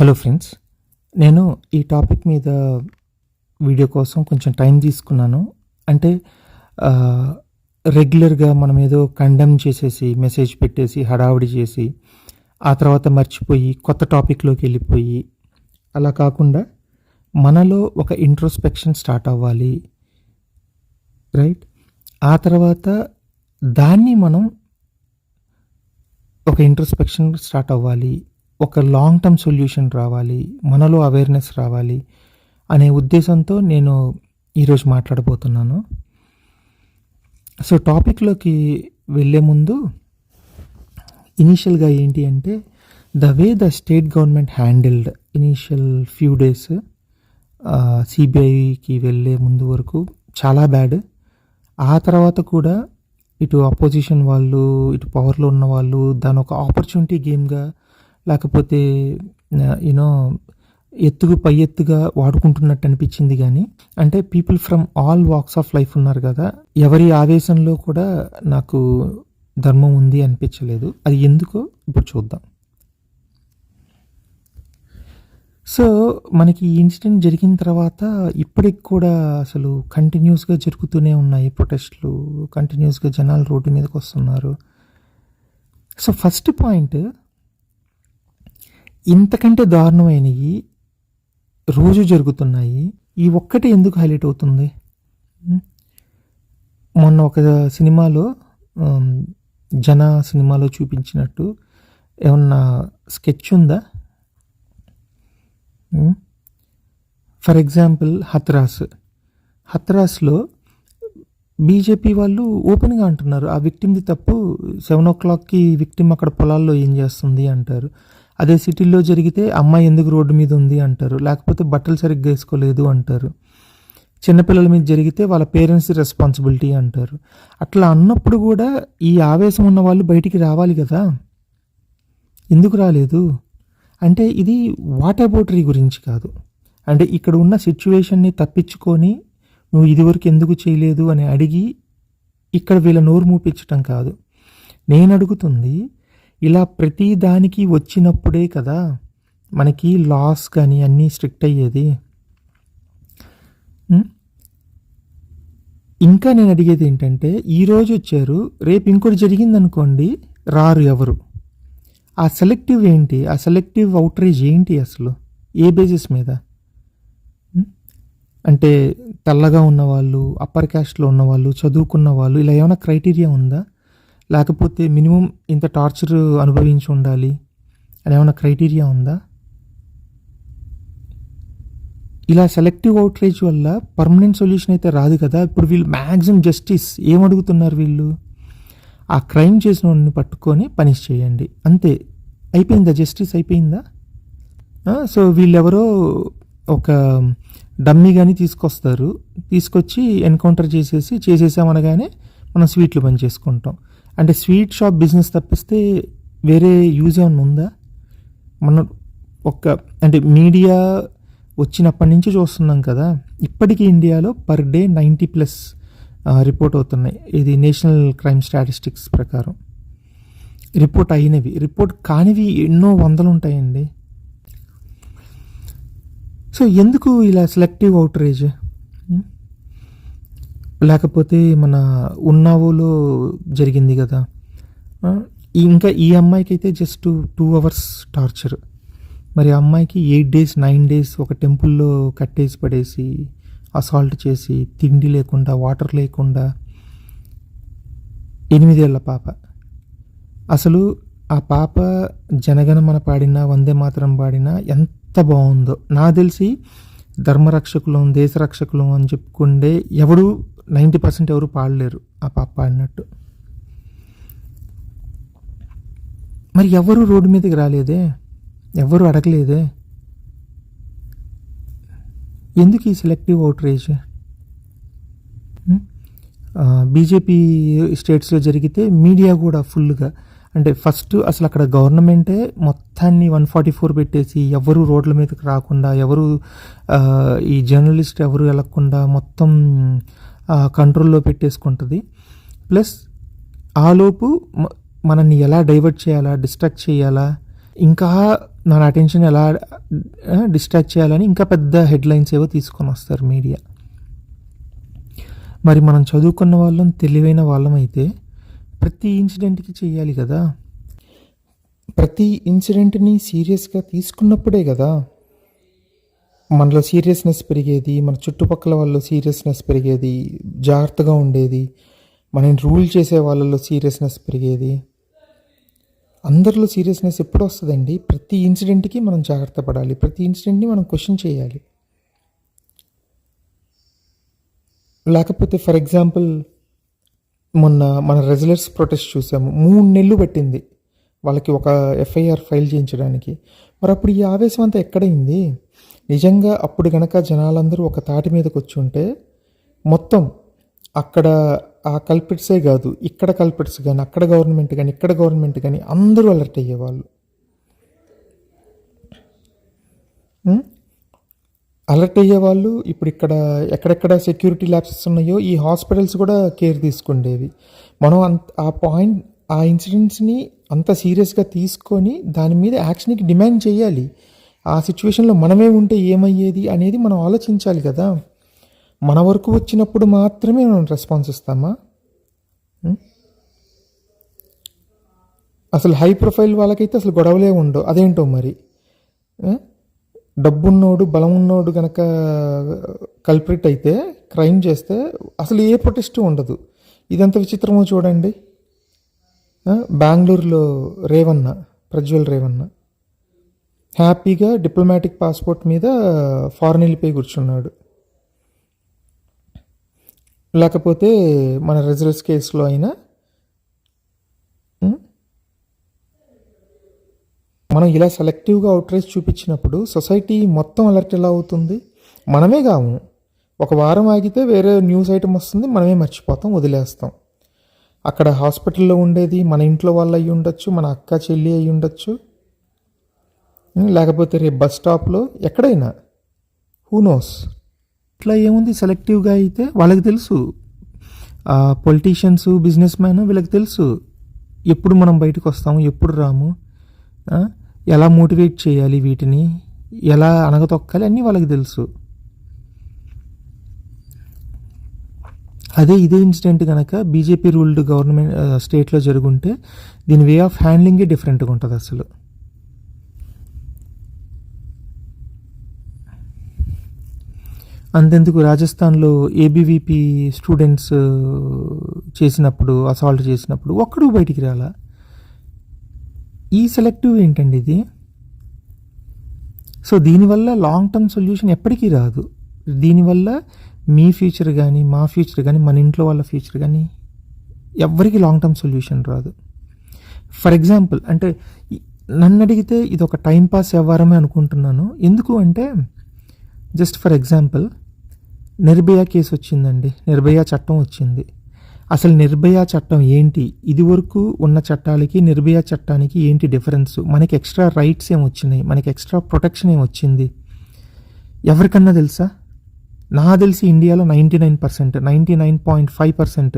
Hello friends, నేను ఈ topic మీద వీడియో కోసం కొంచెం టైం తీసుకున్నాను. అంటే రెగ్యులర్గా మనం ఏదో కండెమ్ చేసేసి మెసేజ్ పెట్టేసి హడావిడి చేసి ఆ తర్వాత మర్చిపోయి కొత్త టాపిక్లోకి వెళ్ళిపోయి అలా కాకుండా మనలో ఒక ఇంట్రోస్పెక్షన్ స్టార్ట్ అవ్వాలి, రైట్? ఆ తర్వాత దాన్ని మనం ఒక ఇంట్రోస్పెక్షన్ స్టార్ట్ అవ్వాలి, ఒక లాంగ్ టర్మ్ సొల్యూషన్ రావాలి, మనలో అవేర్నెస్ రావాలి అనే ఉద్దేశంతో నేను ఈరోజు మాట్లాడబోతున్నాను. సో టాపిక్లోకి వెళ్ళే ముందు ఇనీషియల్గా ఏంటి అంటే the way the state government handled initial few days సిబిఐకి వెళ్ళే ముందు వరకు చాలా బ్యాడ్. ఆ తర్వాత కూడా ఇటు అపోజిషన్ వాళ్ళు, ఇటు పవర్లో ఉన్న వాళ్ళు దాని ఒక ఆపర్చునిటీ గేమ్గా లేకపోతే యూనో పై ఎత్తుగా వాడుకుంటున్నట్టు అనిపించింది. కానీ అంటే people from all walks of life ఉన్నారు కదా, ఎవరి ఆవేశంలో కూడా నాకు ధర్మం ఉంది అనిపించలేదు. అది ఎందుకో ఇప్పుడు చూద్దాం. సో మనకి ఈ ఇన్సిడెంట్ జరిగిన తర్వాత ఇప్పటికి కూడా అసలు కంటిన్యూస్గా జరుగుతూనే ఉన్నాయి ప్రొటెస్ట్లు, కంటిన్యూస్గా జనాలు రోడ్డు మీదకి వస్తున్నారు. సో ఫస్ట్ పాయింట్, ఇంతకంటే దారుణమైనవి రోజు జరుగుతున్నాయి. ఈ ఒక్కటి ఎందుకు హైలైట్ అవుతుంది? మొన్న ఒక సినిమాలో జన సినిమాలో చూపించినట్టు ఏమన్నా స్కెచ్ ఉందా? ఫర్ ఎగ్జాంపుల్ హత్రాస్లో బీజేపీ వాళ్ళు ఓపెన్గా అంటున్నారు ఆ విక్టిమ్ది తప్పు, 7 o'clock విక్టిమ్ అక్కడ పొలాల్లో ఏం చేస్తుంది అంటారు. అదే సిటీల్లో జరిగితే అమ్మాయి ఎందుకు రోడ్డు మీద ఉంది అంటారు, లేకపోతే బట్టలు సరిగ్గా వేసుకోలేదు అంటారు. చిన్నపిల్లల మీద జరిగితే వాళ్ళ పేరెంట్స్ రెస్పాన్సిబిలిటీ అంటారు. అట్లా అన్నప్పుడు కూడా ఈ ఆవేశం ఉన్న వాళ్ళు బయటికి రావాలి కదా, ఎందుకు రాలేదు? అంటే ఇది వాటర్బోటరీ గురించి కాదు, అంటే ఇక్కడ ఉన్న సిచ్యువేషన్ని తప్పించుకొని నువ్వు ఇదివరకు ఎందుకు చేయలేదు అని అడిగి ఇక్కడ వీళ్ళ నోరు మూపించటం కాదు. నేను అడుగుతుంది, ఇలా ప్రతి దానికి వచ్చినప్పుడే కదా మనకి లాస్ కానీ అన్నీ స్ట్రిక్ట్ అయ్యేది. ఇంకా నేను అడిగేది ఏంటంటే, ఈరోజు వచ్చారు, రేపు ఇంకోటి జరిగిందనుకోండి రారు ఎవరు. ఆ సెలెక్టివ్ ఏంటి? ఆ సెలెక్టివ్ అవుట్రేజ్ ఏంటి అసలు? ఏ బేసిస్ మీద? అంటే తెల్లగా ఉన్నవాళ్ళు, అప్పర్ క్యాస్ట్లో ఉన్నవాళ్ళు, చదువుకున్న వాళ్ళు, ఇలా ఏమైనా క్రైటీరియా ఉందా? లేకపోతే మినిమం ఇంత టార్చర్ అనుభవించి ఉండాలి అని ఏమైనా క్రైటీరియా ఉందా? ఇలా సెలెక్టివ్ అవుట్రేజ్ వల్ల పర్మనెంట్ సొల్యూషన్ అయితే రాదు కదా. ఇప్పుడు వీళ్ళు మ్యాక్సిమం జస్టిస్ ఏమడుగుతున్నారు? వీళ్ళు ఆ క్రైమ్ చేసిన వాడిని పట్టుకొని పనిష్ చేయండి, అంతే. అయిపోయిందా? జస్టిస్ అయిపోయిందా? సో వీళ్ళెవరో ఒక డమ్మీ కానీ తీసుకొచ్చి ఎన్కౌంటర్ చేసేసామనగానే మనం స్వీట్లు పని చేసుకుంటాం. అంటే స్వీట్ షాప్ బిజినెస్ తప్పిస్తే వేరే యూజ్ ఏమన్నా ఉందా? మనం అంటే మీడియా వచ్చినప్పటి నుంచి చూస్తున్నాం కదా, ఇప్పటికీ ఇండియాలో పర్ డే 90+ రిపోర్ట్ అవుతున్నాయి. ఇది నేషనల్ క్రైమ్ స్టాటిస్టిక్స్ ప్రకారం రిపోర్ట్ అయినవి. రిపోర్ట్ కానివి ఎన్నో వందలు ఉంటాయండి. సో ఎందుకు ఇలా సెలెక్టివ్ అవుట్రేజ్? లేకపోతే మన ఉన్నావోలో జరిగింది కదా, ఇంకా ఈ అమ్మాయికి అయితే జస్ట్ 2 hours టార్చర్. మరి అమ్మాయికి 8 days 9 days ఒక టెంపుల్లో కట్టేసి పడేసి అసాల్ట్ చేసి తిండి లేకుండా వాటర్ లేకుండా 8 ఏళ్ల పాప. అసలు ఆ పాప జనగణమన పాడినా, వందే మాతరం పాడినా ఎంత బాగుందో. నాకు తెలిసి ధర్మరక్షకులం, దేశరక్షకులం అని చెప్పుకుంటే 90% ఎవరు పాడలేరు ఆ పాప పాడినట్టు. మరి ఎవరు రోడ్డు మీదకి రాలేదే, ఎవరు అడగలేదే. ఎందుకు ఈ సెలెక్టివ్ అవుట్రేజ్? బీజేపీ స్టేట్స్లో జరిగితే మీడియా కూడా ఫుల్గా, అంటే ఫస్ట్ అసలు అక్కడ గవర్నమెంటే మొత్తాన్ని 144 పెట్టేసి ఎవరు రోడ్ల మీదకి రాకుండా, ఎవరు ఈ జర్నలిస్ట్ ఎవరు వెళ్ళకుండా మొత్తం కంట్రోల్లో పెట్టేసుకుంటుంది. ప్లస్ ఆలోపు మనల్ని ఎలా డైవర్ట్ చేయాలా, డిస్ట్రాక్ట్ చేయాలా, ఇంకా నా అటెన్షన్ ఎలా డిస్ట్రాక్ట్ చేయాలని ఇంకా పెద్ద హెడ్లైన్స్ ఏవో తీసుకొని వస్తారు మీడియా. మరి మనం చదువుకున్న వాళ్ళం, తెలివైన వాళ్ళం అయితే ప్రతి ఇన్సిడెంట్కి చేయాలి కదా. ప్రతి ఇన్సిడెంట్ని సీరియస్గా తీసుకున్నప్పుడే కదా మనలో సీరియస్నెస్ పెరిగేది, మన చుట్టుపక్కల వాళ్ళలో సీరియస్నెస్ పెరిగేది, జాగ్రత్తగా ఉండేది, మనం రూల్ చేసే వాళ్ళలో సీరియస్నెస్ పెరిగేది. అందరిలో సీరియస్నెస్ ఎప్పుడు వస్తుందండి? ప్రతి ఇన్సిడెంట్కి మనం జాగ్రత్త పడాలి, ప్రతి ఇన్సిడెంట్ని మనం క్వశ్చన్ చేయాలి. లేకపోతే ఫర్ ఎగ్జాంపుల్ మొన్న మన రెజ్లర్స్ ప్రొటెస్ట్ చూసాము. 3 నెలలు పట్టింది వాళ్ళకి ఒక ఎఫ్ఐఆర్ ఫైల్ చేయించడానికి. మరి అప్పుడు ఈ ఆవేశం అంతా ఎక్కడైంది? నిజంగా అప్పుడు గనక జనాలందరూ ఒక తాటి మీదకి వచ్చి ఉంటే మొత్తం అక్కడ ఆ కల్పిట్సే కాదు, ఇక్కడ కల్పిట్స్ కానీ, అక్కడ గవర్నమెంట్ కానీ, ఇక్కడ గవర్నమెంట్ కానీ అందరూ అలర్ట్ అయ్యేవాళ్ళు. అలర్ట్ అయ్యేవాళ్ళు. ఇప్పుడు ఇక్కడ ఎక్కడెక్కడ సెక్యూరిటీ ల్యాబ్సెస్ ఉన్నాయో ఈ హాస్పిటల్స్ కూడా కేర్ తీసుకుండేవి. మనం ఆ ఇన్సిడెంట్స్ని అంత సీరియస్గా తీసుకొని దాని మీద యాక్షన్కి డిమాండ్ చేయాలి. ఆ సిచ్యువేషన్లో మనమే ఉంటే ఏమయ్యేది అనేది మనం ఆలోచించాలి కదా. మన వరకు వచ్చినప్పుడు మాత్రమే మనం రెస్పాన్స్ ఇస్తామా? అసలు హై ప్రొఫైల్ వాళ్ళకైతే అసలు గొడవలే ఉండవు. అదేంటో మరి డబ్బున్నోడు, బలం ఉన్నోడు కనుక కల్ప్రిట్ అయితే, క్రైమ్ చేస్తే అసలు ఏ ప్రొటెస్ట్ ఉండదు. ఇదంత విచిత్రమో చూడండి. బెంగళూరులో ప్రజ్వల్ రేవన్న హ్యాపీగా డిప్లొమాటిక్ పాస్పోర్ట్ మీద ఫారెన్ వెళ్ళిపోయి కూర్చున్నాడు. లేకపోతే మన రెజ్లర్స్ కేసులో అయినా మనం ఇలా సెలెక్టివ్గా అవుట్రేజ్ చూపించినప్పుడు సొసైటీ మొత్తం అలర్ట్ ఎలా అవుతుంది? మనమే కాము. ఒక వారం ఆగితే వేరే న్యూస్ ఐటమ్ వస్తుంది, మనమే మర్చిపోతాం, వదిలేస్తాం. అక్కడ హాస్పిటల్లో ఉండేది మన ఇంట్లో వాళ్ళు అయ్యి ఉండొచ్చు, మన అక్క చెల్లి అయ్యి ఉండొచ్చు, లేకపోతే రేపు బస్ స్టాప్లో ఎక్కడైనా, హూ నోస్. ఇట్లా ఏముంది? సెలెక్టివ్గా అయితే వాళ్ళకి తెలుసు, పొలిటీషియన్స్, బిజినెస్ మ్యాన్ వీళ్ళకి తెలుసు ఎప్పుడు మనం బయటకు వస్తాము, ఎప్పుడు రాము, ఎలా మోటివేట్ చేయాలి, వీటిని ఎలా అణగతొక్కాలి అన్నీ వాళ్ళకి తెలుసు. ఇదే ఇన్సిడెంట్ కనుక బీజేపీ రూల్డ్ గవర్నమెంట్ స్టేట్లో జరుగుంటే దీని వే ఆఫ్ హ్యాండ్లింగే డిఫరెంట్గా ఉంటుంది అసలు. అంతెందుకు, రాజస్థాన్లో ఏబీవీపీ స్టూడెంట్స్ అసాల్ట్ చేసినప్పుడు ఒక్కడు బయటికి రాలా. ఈ సెలెక్టివ్ ఏంటండి ఇది? సో దీనివల్ల లాంగ్ టర్మ్ సొల్యూషన్ ఎప్పటికీ రాదు. దీనివల్ల మీ ఫ్యూచర్ కానీ, మా ఫ్యూచర్ కానీ, మన ఇంట్లో వాళ్ళ ఫ్యూచర్ కానీ ఎవ్వరికి లాంగ్ టర్మ్ సొల్యూషన్ రాదు. ఫర్ ఎగ్జాంపుల్, అంటే నన్ను అడిగితే ఇది ఒక టైంపాస్ వ్యవహారమే అనుకుంటున్నాను. ఎందుకు అంటే, just for example, Nirbhaya case వచ్చిందండి, నిర్భయ చట్టం వచ్చింది. అసలు నిర్భయ చట్టం ఏంటి? ఇదివరకు ఉన్న చట్టాలకి నిర్భయ చట్టానికి ఏంటి డిఫరెన్స్? మనకి ఎక్స్ట్రా రైట్స్ ఏం వచ్చినాయి? మనకి ఎక్స్ట్రా ప్రొటెక్షన్ ఏం వచ్చింది? ఎవరికన్నా తెలుసా? నా తెలిసి ఇండియాలో 99%, 99.5%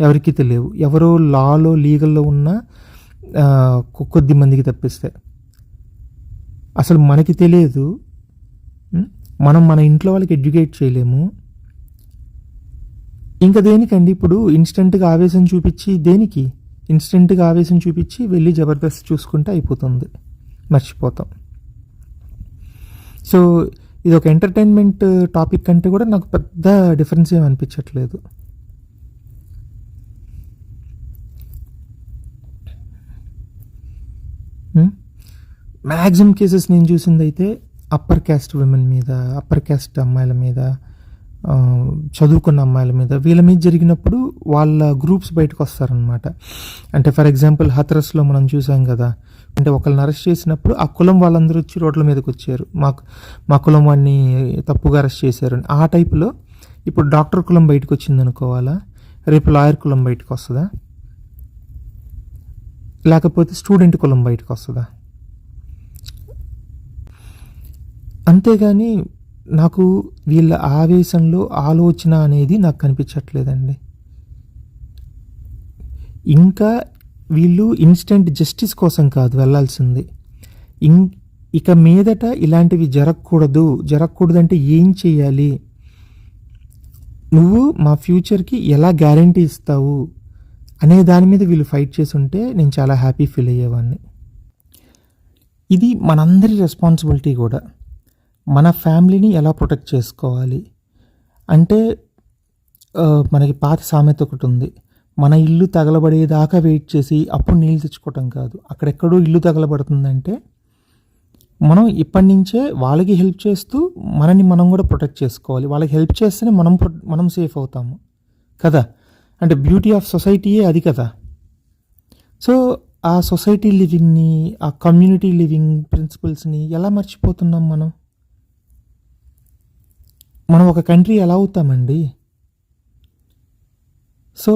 ఎవరికి తెలియవు. ఎవరో లాలో, లీగల్లో ఉన్న కొద్ది మందికి తప్పిస్తే. అసలు మనకి తెలియదు. మనం మన ఇంట్లో వాళ్ళకి ఎడ్యుకేట్ చేయలేము. ఇంకా దేనికండి ఇప్పుడు ఇన్స్టెంట్గా ఆవేశం చూపించి, ఇన్స్టెంట్గా ఆవేశం చూపించి వెళ్ళి జబర్దస్త్ చూసుకుంటే అయిపోతుంది, మర్చిపోతాం. సో ఇది ఒక ఎంటర్టైన్మెంట్ టాపిక్ కంటే కూడా నాకు పెద్ద డిఫరెన్స్ ఏమి అనిపించట్లేదు. మ్యాక్సిమం కేసెస్ నేను చూసింది అయితే అప్పర్ క్యాస్ట్ విమెన్ మీద, అప్పర్ క్యాస్ట్ అమ్మాయిల మీద, చదువుకున్న అమ్మాయిల మీద, వీళ్ళ మీద జరిగినప్పుడు వాళ్ళ గ్రూప్స్ బయటకు వస్తారనమాట. అంటే ఫర్ ఎగ్జాంపుల్ హత్రస్లో మనం చూసాం కదా, అంటే ఒకళ్ళని అరెస్ట్ చేసినప్పుడు ఆ కులం వాళ్ళందరూ వచ్చి రోడ్ల మీదకి వచ్చారు, మా కులం వాడిని తప్పుగా అరెస్ట్ చేశారు. ఆ టైపులో ఇప్పుడు డాక్టర్ కులం బయటకు వచ్చింది అనుకోవాలా, రేపు లాయర్ కులం బయటకు వస్తుందా, లేకపోతే స్టూడెంట్ కులం బయటకు వస్తుందా? అంతేగాని నాకు వీళ్ళ ఆవేశంలో ఆలోచన అనేది నాకు కనిపించట్లేదండి. ఇంకా వీళ్ళు ఇన్స్టెంట్ జస్టిస్ కోసం కాదు వెళ్ళాల్సింది, ఇక మీదట ఇలాంటివి జరగకూడదు అంటే ఏం చేయాలి, నువ్వు మా ఫ్యూచర్కి ఎలా గ్యారంటీ ఇస్తావు అనే దాని మీద వీళ్ళు ఫైట్ చేసి ఉంటే నేను చాలా హ్యాపీ ఫీల్ అయ్యేవాడిని. ఇది మనందరి రెస్పాన్సిబిలిటీ కూడా. మన ఫ్యామిలీని ఎలా ప్రొటెక్ట్ చేసుకోవాలి అంటే మనకి పాత సామెత ఒకటి ఉంది, మన ఇల్లు తగలబడేదాకా వెయిట్ చేసి అప్పుడు నీళ్ళు తెచ్చుకోవటం కాదు. అక్కడెక్కడో ఇల్లు తగలబడుతుందంటే మనం ఇప్పటి నుంచే వాళ్ళకి హెల్ప్ చేస్తూ మనని మనం కూడా ప్రొటెక్ట్ చేసుకోవాలి. వాళ్ళకి హెల్ప్ చేస్తేనే మనం సేఫ్ అవుతాము కదా. అంటే బ్యూటీ ఆఫ్ సొసైటీయే అది కదా. సో ఆ సొసైటీ లివింగ్ని, ఆ కమ్యూనిటీ లివింగ్ ప్రిన్సిపల్స్ని ఎలా మర్చిపోతున్నాం మనం ఒక కంట్రీ ఎలా అవుతామండి? సో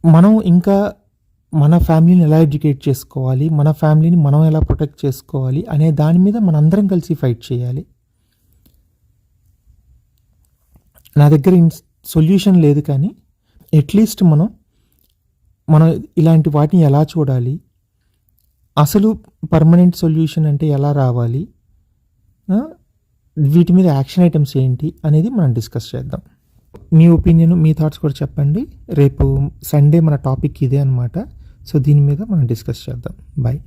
మనం ఇంకా మన ఫ్యామిలీని ఎలా ఎడ్యుకేట్ చేసుకోవాలి, మన ఫ్యామిలీని మనం ఎలా ప్రొటెక్ట్ చేసుకోవాలి అనే దాని మీద మనందరం కలిసి ఫైట్ చేయాలి. నా దగ్గర సొల్యూషన్ లేదు, కానీ అట్లీస్ట్ మనం ఇలాంటి వాటిని ఎలా చూడాలి, అసలు పర్మనెంట్ సొల్యూషన్ అంటే ఎలా రావాలి, వీటి మీద యాక్షన్ ఐటమ్స్ ఏంటి అనేది మనం డిస్కస్ చేద్దాం. మీ ఒపీనియన్, మీ థాట్స్ కూడా చెప్పండి. రేపు సండే మన టాపిక్ ఇదే అనమాట. సో దీని మీద మనం డిస్కస్ చేద్దాం. బాయ్.